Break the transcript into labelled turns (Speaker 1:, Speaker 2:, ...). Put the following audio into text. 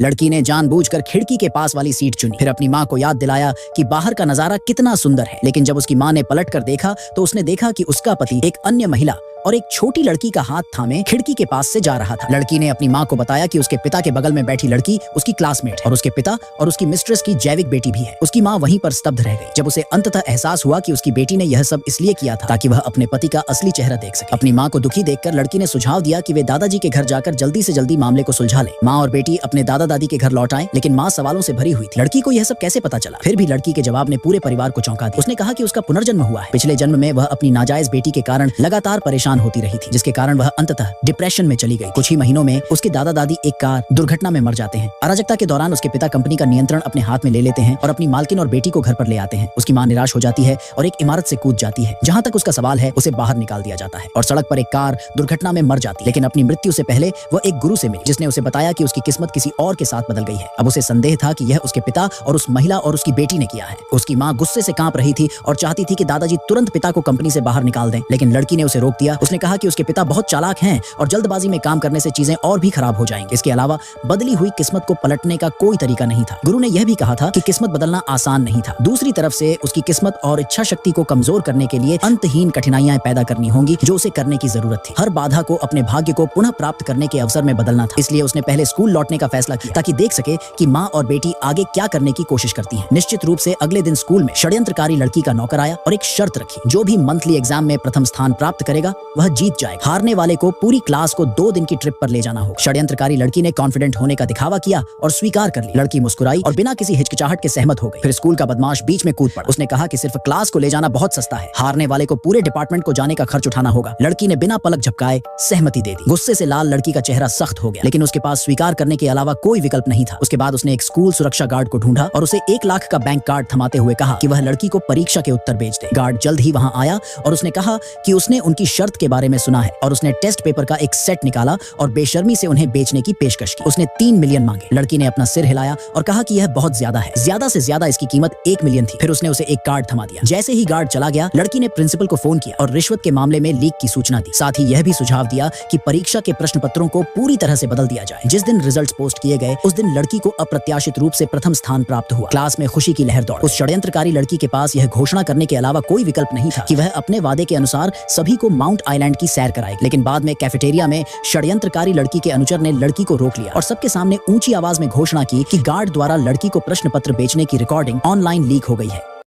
Speaker 1: लड़की ने जानबूझकर खिड़की के पास वाली सीट चुनी, फिर अपनी माँ को याद दिलाया कि बाहर का नजारा कितना सुंदर है। लेकिन जब उसकी माँ ने पलट कर देखा तो उसने देखा कि उसका पति एक अन्य महिला और एक छोटी लड़की का हाथ थामे खिड़की के पास से जा रहा था। लड़की ने अपनी माँ को बताया कि उसके पिता के बगल में बैठी लड़की उसकी क्लासमेट और उसके पिता और उसकी मिस्ट्रेस की जैविक बेटी भी है। उसकी माँ वहीं पर स्तब्ध रह गई जब उसे अंततः एहसास हुआ कि उसकी बेटी ने यह सब इसलिए किया था ताकि वह अपने पति का असली चेहरा देख सके। अपनी माँ को दुखी देखकर लड़की ने सुझाव दिया कि वे दादाजी के घर जाकर जल्दी से जल्दी मामले को सुलझा ले। माँ और बेटी अपने दादा दादी के घर लौट आए, लेकिन माँ सवालों से भरी हुई थी। लड़की को यह सब कैसे पता चला? फिर भी लड़की के जवाब ने पूरे परिवार को चौंका दिया। उसने कहा कि उसका पुनर्जन्म हुआ है। पिछले जन्म में वह अपनी नाजायज बेटी के कारण लगातार परेशान होती रही थी, जिसके कारण वह अंततः डिप्रेशन में चली गई। कुछ ही महीनों में उसके दादा दादी एक कार दुर्घटना में मर जाते हैं। अराजकता के दौरान उसके पिता कंपनी का नियंत्रण अपने हाथ में ले लेते हैं और अपनी मालकिन और बेटी को घर पर ले आते हैं। उसकी मां निराश हो जाती है और एक इमारत से कूद जाती है। जहां तक उसका सवाल है, उसे बाहर निकाल दिया जाता है और सड़क पर एक कार दुर्घटना में मर जाती है। लेकिन अपनी मृत्यु से पहले वह एक गुरु से मिली, जिसने उसे बताया कि उसकी किस्मत किसी और के साथ बदल गई है। अब उसे संदेह था कि यह उसके पिता और उस महिला और उसकी बेटी ने किया है। उसकी मां गुस्से से कांप रही थी और चाहती थी कि दादाजी तुरंत पिता को कंपनी से बाहर निकाल दें, लेकिन लड़की ने उसे रोक दिया। उसने कहा कि उसके पिता बहुत चालाक हैं और जल्दबाजी में काम करने से चीजें और भी खराब हो जाएंगी। इसके अलावा बदली हुई किस्मत को पलटने का कोई तरीका नहीं था। गुरु ने यह भी कहा था कि किस्मत बदलना आसान नहीं था। दूसरी तरफ से उसकी किस्मत और इच्छा शक्ति को कमजोर करने के लिए अंतहीन कठिनाइयां पैदा करनी होंगी, जो उसे करने की जरूरत थी। हर बाधा को अपने भाग्य को पुनः प्राप्त करने के अवसर में बदलना था। इसलिए उसने पहले स्कूल लौटने का फैसला किया ताकि देख सके कि माँ और बेटी आगे क्या करने की कोशिश करती हैं। निश्चित रूप से अगले दिन स्कूल में षड्यंत्रकारी लड़की का नौकर आया और एक शर्त रखी, जो भी मंथली एग्जाम में प्रथम स्थान प्राप्त करेगा वह जीत जाएगा। हारने वाले को पूरी क्लास को 2 दिन की ट्रिप पर ले जाना होगा। षड्यंत्रकारी लड़की ने कॉन्फिडेंट होने का दिखावा किया और स्वीकार कर लिया। लड़की मुस्कुराई और बिना किसी हिचकिचाहट के सहमत हो गई। फिर स्कूल का बदमाश बीच में कूद पड़ा। उसने कहा कि सिर्फ क्लास को ले जाना बहुत सस्ता है, हारने वाले को पूरे डिपार्टमेंट को जाने का खर्च उठाना होगा। लड़की ने बिना पलक झपकाए सहमति दे दी। गुस्से से लाल लड़की का चेहरा सख्त हो गया, लेकिन उसके पास स्वीकार करने के अलावा कोई विकल्प नहीं था। उसके बाद उसने एक स्कूल सुरक्षा गार्ड को ढूंढा और उसे 1 लाख का बैंक कार्ड थमाते हुए कहा कि वह लड़की को परीक्षा के उत्तर भेज दे। गार्ड जल्द ही वहां आया और उसने कहा कि उसने उनकी शर्त के बारे में सुना है और उसने टेस्ट पेपर का एक सेट निकाला और बेशर्मी से उन्हें बेचने की पेशकश की। उसने 3 मिलियन मांगे। लड़की ने अपना सिर हिलाया और कहा कि यह बहुत ज्यादा है। ज्यादा से ज्यादा इसकी कीमत 1 मिलियन थी। फिर उसने उसे एक कार्ड थमा दिया। जैसे ही गार्ड चला गया, लड़की ने प्रिंसिपल को फोन किया और रिश्वत के मामले में लीक की सूचना दी। साथ ही यह भी सुझाव दिया कि परीक्षा के प्रश्न पत्रों को पूरी तरह से बदल दिया जाए। जिस दिन रिजल्ट्स पोस्ट किए गए, उस दिन लड़की को अप्रत्याशित रूप से प्रथम स्थान प्राप्त हुआ। क्लास में खुशी की लहर दौड़। उस षड्यंत्रकारी लड़की के पास यह घोषणा करने के अलावा कोई विकल्प नहीं था कि वह अपने वादे के अनुसार सभी को माउंट आइलैंड की सैर कराएगी। लेकिन बाद में कैफेटेरिया में षड्यंत्रकारी लड़की के अनुचर ने लड़की को रोक लिया और सबके सामने ऊंची आवाज में घोषणा की कि गार्ड द्वारा लड़की को प्रश्न पत्र बेचने की रिकॉर्डिंग ऑनलाइन लीक हो गई है।